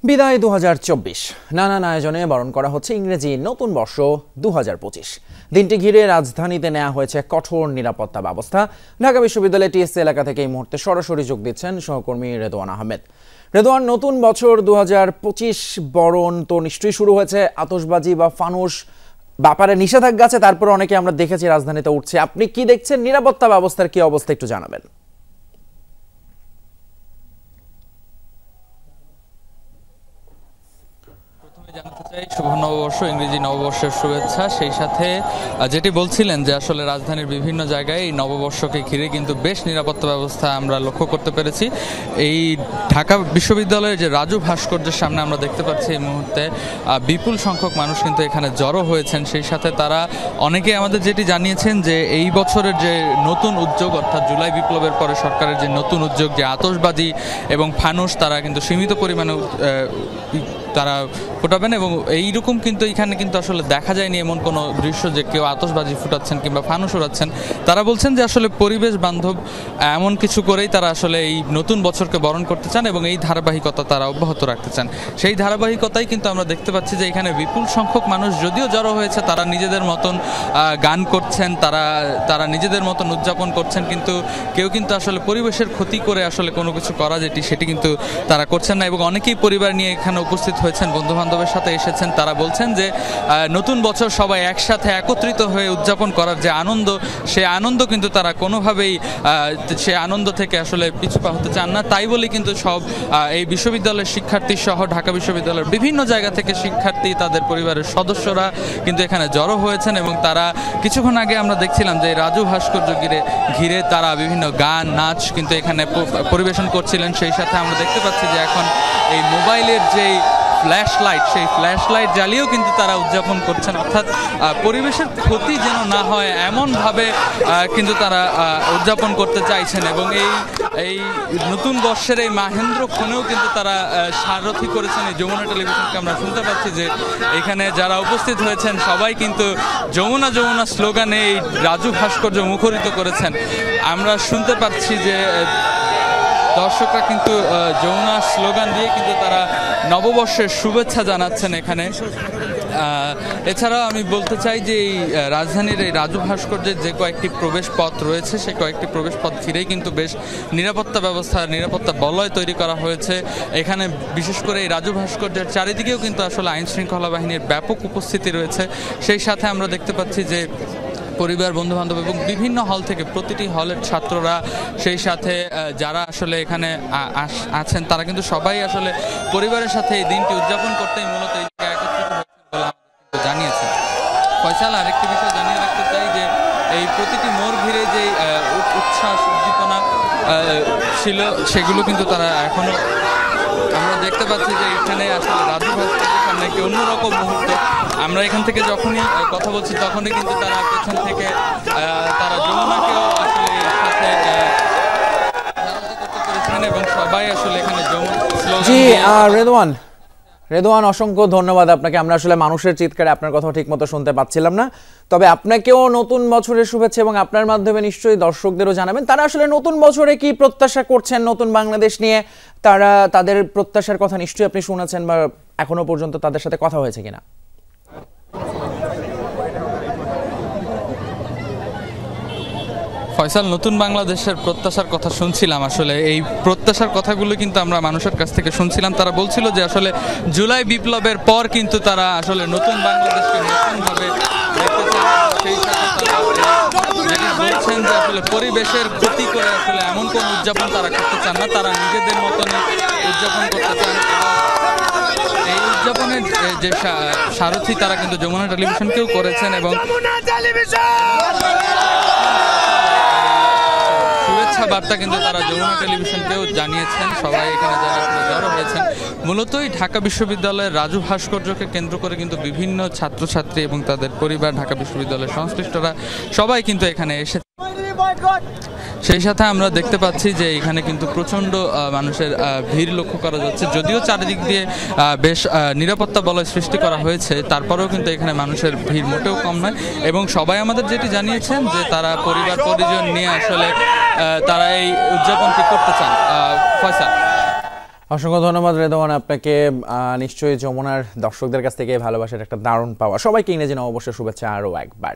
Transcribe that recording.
বিদায় ২০২৪ নানান আয়োজনে বরণ করা হচ্ছে ইংরেজি নতুন বর্ষ ২০২৫। দিনটি ঘিরে রাজধানীতে নেওয়া হয়েছে কঠোর নিরাপত্তা ব্যবস্থা। ঢাকা বিশ্ববিদ্যালয় টিএসসি এলাকা থেকে এই মুহূর্তে সরাসরি যোগ দিচ্ছেন সহকর্মী রেদওয়ান আহমেদ। রেদওয়ান, নতুন বছর ২০২৫ বরণ তো নিশ্চয়ই শুরু হয়েছে। আতশবাজি বা ফানুস ব্যাপারে নিষেধাজ্ঞা আছে, তারপর অনেকে আমরা দেখেছি রাজধানীতে উঠছে। আপনি কি দেখছেন, নিরাপত্তা ব্যবস্থার কি অবস্থা একটু জানাবেন? জানতে চাই, শুভ নববর্ষ, ইংরেজি নববর্ষের শুভেচ্ছা। সেই সাথে যেটি বলছিলেন যে আসলে রাজধানীর বিভিন্ন জায়গায় এই নববর্ষকে ঘিরে কিন্তু বেশ নিরাপত্তা ব্যবস্থা আমরা লক্ষ্য করতে পেরেছি। এই ঢাকা বিশ্ববিদ্যালয়ের যে রাজু ভাস্কর্যের সামনে আমরা দেখতে পাচ্ছি এই মুহূর্তে বিপুল সংখ্যক মানুষ কিন্তু এখানে জড়ো হয়েছেন। সেই সাথে তারা অনেকে আমাদের যেটি জানিয়েছেন যে এই বছরের যে নতুন উদ্যোগ, অর্থাৎ জুলাই বিপ্লবের পরে সরকারের যে নতুন উদ্যোগ, যে আতশবাজি এবং ফানুস তারা কিন্তু সীমিত পরিমাণে তারা ফুটাবেন, এবং এইরকম কিন্তু এখানে কিন্তু আসলে দেখা যায়নি এমন কোনো দৃশ্য যে কেউ আতশবাজি ফুটাচ্ছেন কিংবা ফানুস উড়াচ্ছেন। তারা বলছেন যে আসলে পরিবেশ বান্ধব এমন কিছু করেই তারা আসলে এই নতুন বছরকে বরণ করতে চান এবং এই ধারাবাহিকতা তারা অব্যাহত রাখতে চান। সেই ধারাবাহিকতাই কিন্তু আমরা দেখতে পাচ্ছি যে এখানে বিপুল সংখ্যক মানুষ যদিও জড়ো হয়েছে, তারা নিজেদের মতন গান করছেন, তারা নিজেদের মতন উদযাপন করছেন, কিন্তু কেউ কিন্তু আসলে পরিবেশের ক্ষতি করে আসলে কোনো কিছু করা সেটি কিন্তু তারা করছেন না। এবং অনেকেই পরিবার নিয়ে এখানে উপস্থিত হয়েছেন, বন্ধু বান্ধবের সাথে এসেছেন। তারা বলছেন যে নতুন বছর সবাই একসাথে একত্রিত হয়ে উদযাপন করার যে আনন্দ, সেই আনন্দ কিন্তু তারা কোনোভাবেই সে আনন্দ থেকে আসলে পিছু পা হতে চান না। তাই বলে কিন্তু সব এই বিশ্ববিদ্যালয়ের শিক্ষার্থী সহ ঢাকা বিশ্ববিদ্যালয়ের বিভিন্ন জায়গা থেকে শিক্ষার্থী, তাদের পরিবারের সদস্যরা কিন্তু এখানে জড়ো হয়েছেন এবং তারা কিছুক্ষণ আগে আমরা দেখছিলাম যে রাজু ভাস্কর্য ঘিরে তারা বিভিন্ন গান নাচ কিন্তু এখানে পরিবেশন করছিলেন। সেই সাথে আমরা দেখতে পাচ্ছি যে এখন এই মোবাইলের যেই ফ্ল্যাশ লাইট, সেই ফ্ল্যাশ লাইট জ্বালিয়েও কিন্তু তারা উদযাপন করছেন, অর্থাৎ পরিবেশের ক্ষতি যেন না হয় এমনভাবে কিন্তু তারা উদযাপন করতে চাইছেন। এবং এই নতুন বর্ষের এই মাহেন্দ্রক্ষণেও কিন্তু তারা সারথি করেছেন এই যমুনা টেলিভিশনকে। আমরা শুনতে পাচ্ছি যে এখানে যারা উপস্থিত হয়েছেন সবাই কিন্তু যমুনা যমুনা স্লোগানে এই রাজু ভাস্কর্য মুখরিত করেছেন। আমরা শুনতে পাচ্ছি যে দর্শকরা কিন্তু যমুনা স্লোগান দিয়ে কিন্তু তারা নববর্ষের শুভেচ্ছা জানাচ্ছেন এখানে। এছাড়াও আমি বলতে চাই যে এই রাজধানীর এই রাজু ভাস্কর্যের যে কয়েকটি প্রবেশ পথ রয়েছে, সেই কয়েকটি প্রবেশ পথ ঘিরেই কিন্তু বেশ নিরাপত্তা ব্যবস্থা, নিরাপত্তা বলয় তৈরি করা হয়েছে এখানে। বিশেষ করে এই রাজু ভাস্কর্যের চারিদিকেও কিন্তু আসলে আইন শৃঙ্খলা বাহিনীর ব্যাপক উপস্থিতি রয়েছে। সেই সাথে আমরা দেখতে পাচ্ছি যে পরিবার, বন্ধুবান্ধব এবং বিভিন্ন হল থেকে প্রতিটি হলের ছাত্ররা, সেই সাথে যারা আসলে এখানে আছেন তারা কিন্তু সবাই আসলে পরিবারের সাথে এই দিনটি উদযাপন করতেই মূলত এই জায়গায় একত্রিত হয়েছেন বলে আমাদের জানিয়েছেন। ফয়সাল, আরেকটি বিষয় জানিয়ে রাখতে চাই যে এই প্রতিটি মোড় ঘিরে যে উচ্ছ্বাস উদ্দীপনা ছিল সেগুলো কিন্তু তারা এখনো আমরা দেখতে পাচ্ছি যে এখানে আসলে রাজু ভাস্কর্যের সামনে একটি অন্যরকম মুহূর্ত। আমরা এখান থেকে যখনই কথা বলছি তখনই কিন্তু তারা পেছন থেকে তারা যমুনাকেও আসলে সাথে করতে পেরেছেন এবং সবাই আসলে এখানে যমুনা। রেদওয়ান, অসংখ্য ধন্যবাদ আপনাকে। আমরা আসলে মানুষের চিৎকারে আপনার কথা ঠিক মতো শুনতে পাচ্ছিলাম না। তবে আপনাকেও নতুন বছরের শুভেচ্ছা, এবং আপনার মাধ্যমে নিশ্চয়ই দর্শকদেরও জানাবেন তারা আসলে নতুন বছরে কি প্রত্যাশা করছেন নতুন বাংলাদেশ নিয়ে। তারা তাদের প্রত্যাশার কথা নিশ্চয়ই আপনি শুনেছেন, বা এখনো পর্যন্ত তাদের সাথে কথা হয়েছে কিনা? ফয়সাল, নতুন বাংলাদেশের প্রত্যাশার কথা শুনছিলাম। আসলে এই প্রত্যাশার কথাগুলো কিন্তু আমরা মানুষের কাছ থেকে শুনছিলাম। তারা বলছিল যে আসলে জুলাই বিপ্লবের পর কিন্তু তারা আসলে নতুন বাংলাদেশকে নতুনভাবে দেখতে চান। সেই সাথে তারা বলছেন যে আসলে পরিবেশের ক্ষতি করে আসলে এমন কোনো উদযাপন তারা করতে চান না, তারা নিজেদের মতনই উদযাপন করতে চান। এই উদযাপনের যে সারথি তারা কিন্তু যমুনা টেলিভিশনকেও করেছেন এবং শুভেচ্ছা বার্তা কিন্তু তারা যমুনা টেলিভিশনকেও জানিয়েছেন। সবাই এখানে যারা জড়ো হয়েছেন মূলতই ঢাকা বিশ্ববিদ্যালয়ের রাজু ভাস্কর্যকে কেন্দ্র করে কিন্তু বিভিন্ন ছাত্রছাত্রী এবং তাদের পরিবার, ঢাকা বিশ্ববিদ্যালয়ের সংশ্লিষ্টরা সবাই কিন্তু এখানে এসে। সেই সাথে আমরা দেখতে পাচ্ছি যে এখানে কিন্তু প্রচণ্ড মানুষের ভিড় লক্ষ্য করা যাচ্ছে। যদিও চারিদিক দিয়ে বেশ নিরাপত্তা বলয় সৃষ্টি করা হয়েছে, তারপরেও কিন্তু এখানে মানুষের ভিড় মোটেও কম নয়। এবং সবাই আমাদের যেটি জানিয়েছেন যে তারা পরিবার পরিজন নিয়ে আসলে তারা এই উদযাপনটি করতে চান। ফয়সাল। অসংখ্য ধন্যবাদ রেদওয়ান আপনাকে। নিশ্চয়ই যমুনার দর্শকদের কাছ থেকে ভালোবাসার একটা দারুণ পাওয়া। সবাইকে ইংরেজি নববর্ষের শুভেচ্ছা আরও একবার।